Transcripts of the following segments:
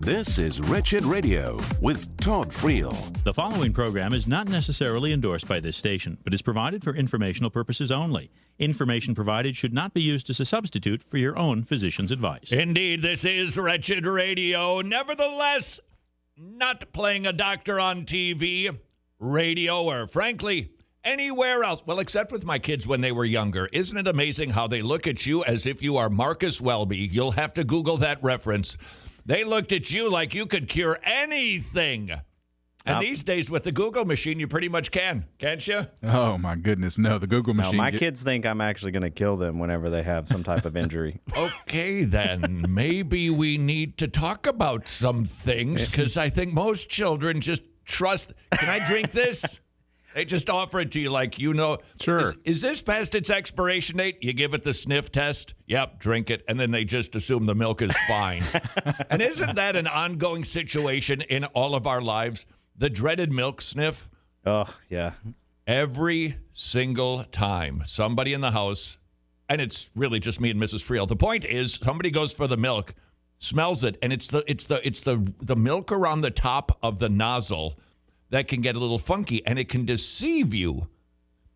This is Wretched Radio with Todd Friel. The following program is not necessarily endorsed by this station, but is provided for informational purposes only. Information provided should not be used as a substitute for your own physician's advice. Indeed, this is Wretched Radio. Nevertheless, not playing a doctor on TV, radio, or frankly, anywhere else. Well, except with my kids when they were younger. Isn't it amazing how they look at you as if you are Marcus Welby? You'll have to Google that reference. They looked at you like you could cure anything. And these days with the Google machine, you pretty much can, can't you? Oh, my goodness. No, the Google machine. No, my kids think I'm actually going to kill them whenever they have some type of injury. Okay, then. Maybe we need to talk about some things, because I think most children just trust. Can I drink this? They just offer it to you like, you know. Sure. Is this past its expiration date? You give it the sniff test. Yep, drink it. And then they just assume the milk is fine. And isn't that an ongoing situation in all of our lives? The dreaded milk sniff? Oh, yeah. Every single time somebody in the house, and it's really just me and Mrs. Friel. The point is somebody goes for the milk, smells it, and it's the milk around the top of the nozzle that can get a little funky, and it can deceive you.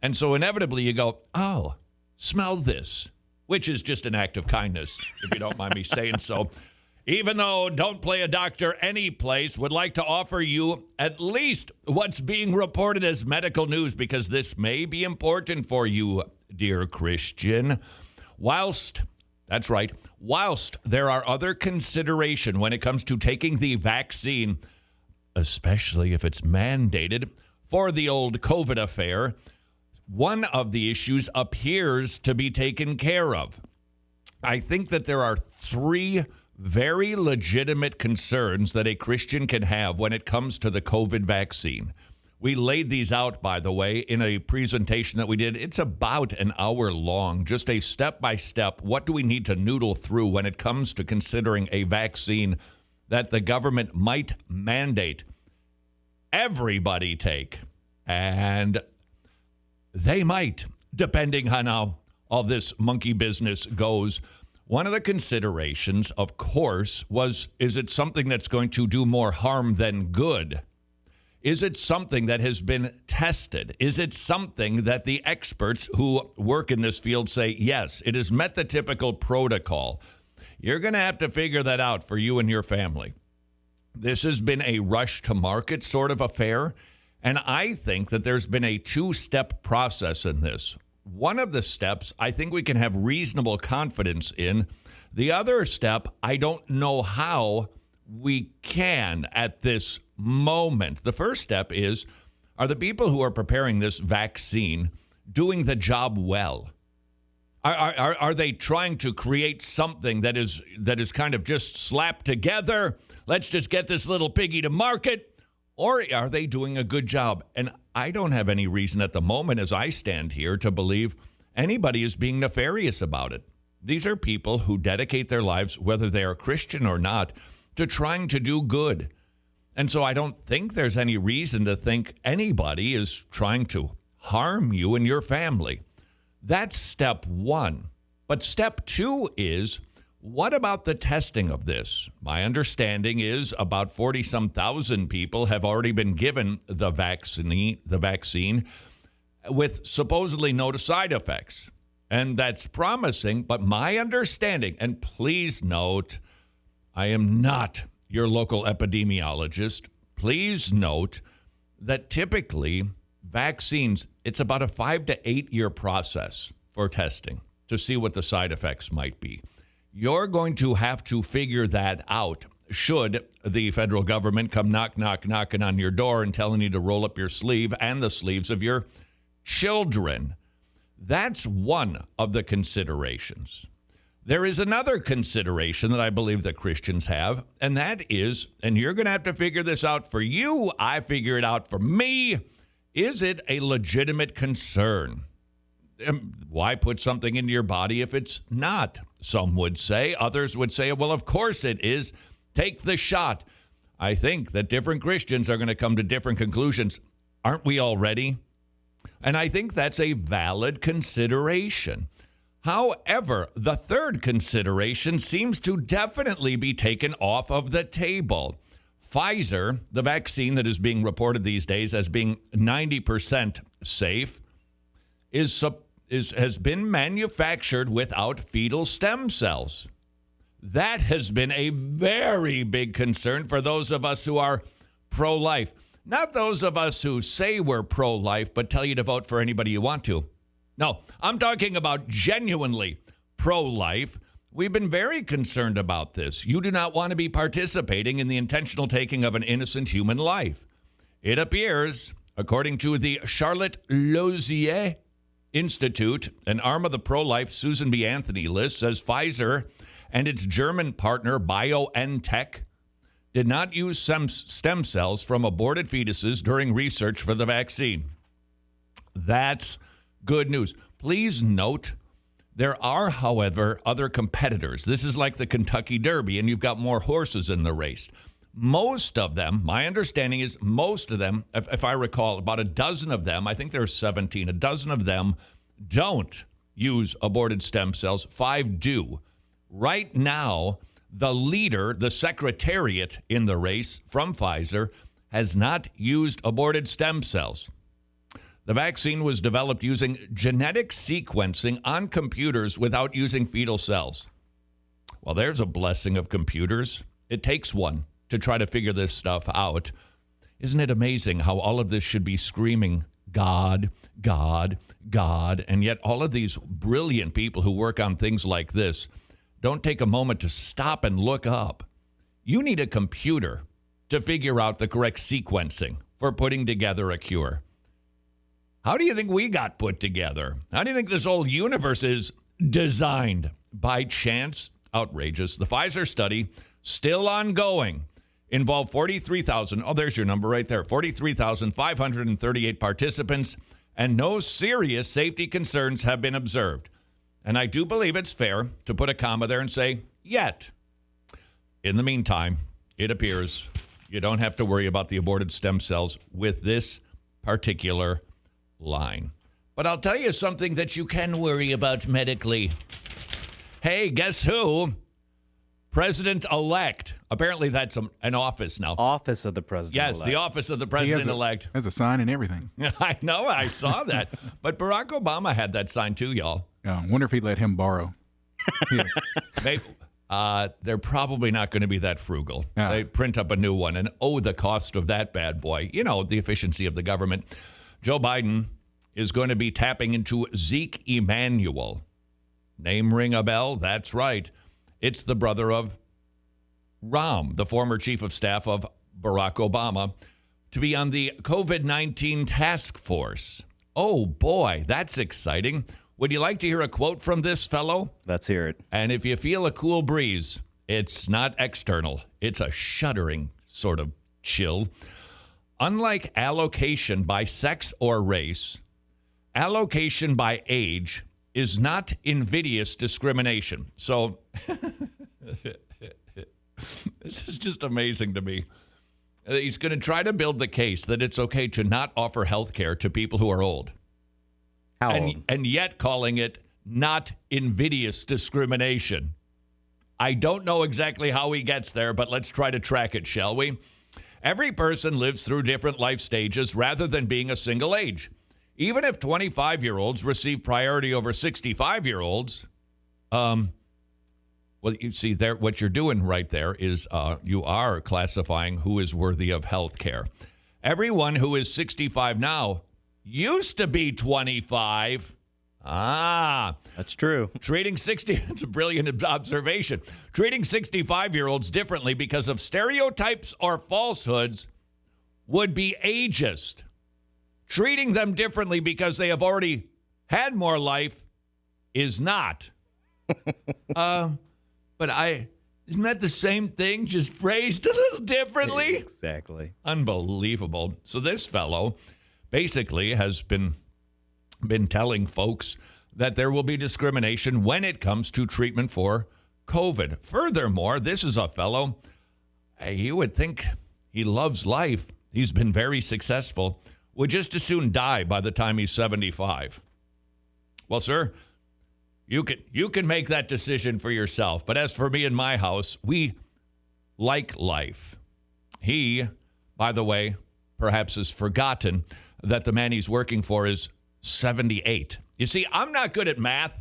And so inevitably you go, oh, smell this, which is just an act of kindness, if you don't mind me saying so. Even though Don't Play a Doctor Any Place would like to offer you at least what's being reported as medical news, because this may be important for you, dear Christian. Whilst there are other consideration when it comes to taking the vaccine, especially if it's mandated for the old COVID affair, one of the issues appears to be taken care of. I think that there are three very legitimate concerns that a Christian can have when it comes to the COVID vaccine. We laid these out, by the way, in a presentation that we did. It's about an hour long, just a step-by-step. What do we need to noodle through when it comes to considering a vaccine that the government might mandate everybody take? And they might, depending on how all this monkey business goes. One of the considerations, of course, is it something that's going to do more harm than good? Is it something that has been tested? Is it something that the experts who work in this field say, yes, it has met the typical protocol? You're going to have to figure that out for you and your family. This has been a rush to market sort of affair, and I think that there's been a two-step process in this. One of the steps I think we can have reasonable confidence in. The other step, I don't know how we can at this moment. The first step is, are the people who are preparing this vaccine doing the job well? Are they trying to create something that is kind of just slapped together? Let's just get this little piggy to market. Or are they doing a good job? And I don't have any reason at the moment as I stand here to believe anybody is being nefarious about it. These are people who dedicate their lives, whether they are Christian or not, to trying to do good. And so I don't think there's any reason to think anybody is trying to harm you and your family. That's step one. But step two is, what about the testing of this? My understanding is about 40-some thousand people have already been given the vaccine with supposedly no side effects. And that's promising, but my understanding, and please note, I am not your local epidemiologist. Please note that typically vaccines, it's about a 5 to 8 year process for testing to see what the side effects might be. You're going to have to figure that out should the federal government come knocking on your door and telling you to roll up your sleeve and the sleeves of your children. That's one of the considerations. There is another consideration that I believe that Christians have, and that is, and you're going to have to figure this out for you, I figure it out for me, is it a legitimate concern? Why put something into your body if it's not? Some would say. Others would say, well, of course it is. Take the shot. I think that different Christians are going to come to different conclusions. Aren't we already? And I think that's a valid consideration. However, the third consideration seems to definitely be taken off of the table. Pfizer, the vaccine that is being reported these days as being 90% safe, has been manufactured without fetal stem cells. That has been a very big concern for those of us who are pro-life. Not those of us who say we're pro-life, but tell you to vote for anybody you want to. No, I'm talking about genuinely pro-life. We've been very concerned about this. You do not want to be participating in the intentional taking of an innocent human life. It appears, according to the Charlotte Lozier Institute, an arm of the pro-life Susan B. Anthony list, says Pfizer and its German partner BioNTech did not use some stem cells from aborted fetuses during research for the vaccine. That's good news. Please note, there are, however, other competitors. This is like the Kentucky Derby, and you've got more horses in the race. Most of them, my understanding is most of them, if I recall, about a dozen of them, I think there's 17, a dozen of them don't use aborted stem cells. 5 do. Right now, the leader, the secretariat in the race from Pfizer, has not used aborted stem cells. The vaccine was developed using genetic sequencing on computers without using fetal cells. Well, there's a blessing of computers. It takes one to try to figure this stuff out. Isn't it amazing how all of this should be screaming, God, God, God, and yet all of these brilliant people who work on things like this don't take a moment to stop and look up. You need a computer to figure out the correct sequencing for putting together a cure. How do you think we got put together? How do you think this whole universe is designed? By chance? Outrageous. The Pfizer study, still ongoing, involved 43,000, there's your number right there, 43,538 participants, and no serious safety concerns have been observed. And I do believe it's fair to put a comma there and say, yet. In the meantime, it appears you don't have to worry about the aborted stem cells with this particular line. But I'll tell you something that you can worry about medically. Hey, guess who? President-elect. Apparently that's an office now. Office of the president-elect. Yes, the office of the president-elect. There's a sign and everything. I know, I saw that. But Barack Obama had that sign too, y'all. Wonder if he'd let him borrow. Yes. They're probably not going to be that frugal. Yeah. They print up a new one, and the cost of that bad boy. You know, the efficiency of the government. Joe Biden is going to be tapping into Zeke Emanuel. Name ring a bell? That's right. It's the brother of Rahm, the former chief of staff of Barack Obama, to be on the COVID-19 task force. Oh, boy, that's exciting. Would you like to hear a quote from this fellow? Let's hear it. And if you feel a cool breeze, it's not external. It's a shuddering sort of chill. Unlike allocation by sex or race, allocation by age is not invidious discrimination. So this is just amazing to me. He's going to try to build the case that it's okay to not offer health care to people who are old. How old? And yet calling it not invidious discrimination. I don't know exactly how he gets there, but let's try to track it, shall we? Every person lives through different life stages rather than being a single age. Even if 25-year-olds receive priority over 65-year-olds, well, you see there, what you're doing right there is you are classifying who is worthy of health care. Everyone who is 65 now used to be 25. That's true. It's a brilliant observation. Treating 65-year-olds differently because of stereotypes or falsehoods would be ageist. Treating them differently because they have already had more life is not. Isn't that the same thing, just phrased a little differently? Exactly. Unbelievable. So this fellow basically has been telling folks that there will be discrimination when it comes to treatment for COVID. Furthermore, this is a fellow, you would think he loves life. He's been very successful. Would just as soon die by the time he's 75. Well, sir, You can make that decision for yourself. But as for me and my house, we like life. He, by the way, perhaps has forgotten that the man he's working for is 78. You see, I'm not good at math,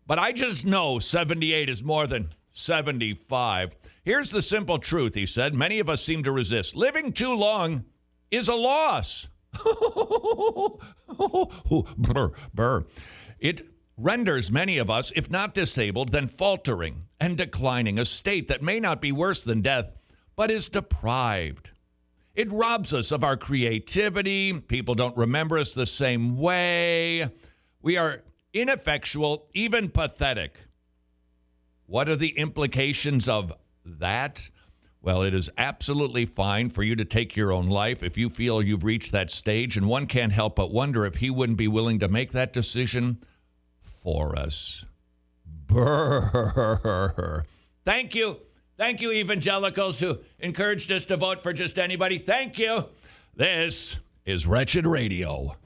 but I just know 78 is more than 75. Here's the simple truth, he said. Many of us seem to resist. Living too long is a loss. Burr. It renders many of us, if not disabled, then faltering and declining, a state that may not be worse than death, but is deprived. It robs us of our creativity. People don't remember us the same way. We are ineffectual, even pathetic. What are the implications of that? Well, it is absolutely fine for you to take your own life if you feel you've reached that stage, and one can't help but wonder if he wouldn't be willing to make that decision for us. Brrr. Thank you. Thank you, evangelicals who encouraged us to vote for just anybody. Thank you. This is Wretched Radio.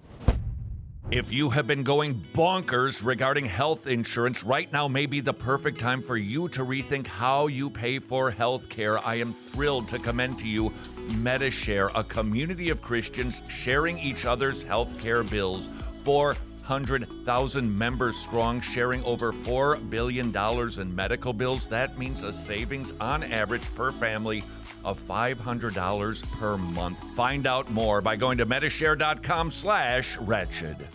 If you have been going bonkers regarding health insurance, right now may be the perfect time for you to rethink how you pay for health care. I am thrilled to commend to you MediShare, a community of Christians sharing each other's health care bills. 400,000 members strong, sharing over $4 billion in medical bills. That means a savings on average per family of $500 per month. Find out more by going to medishare.com/wretched.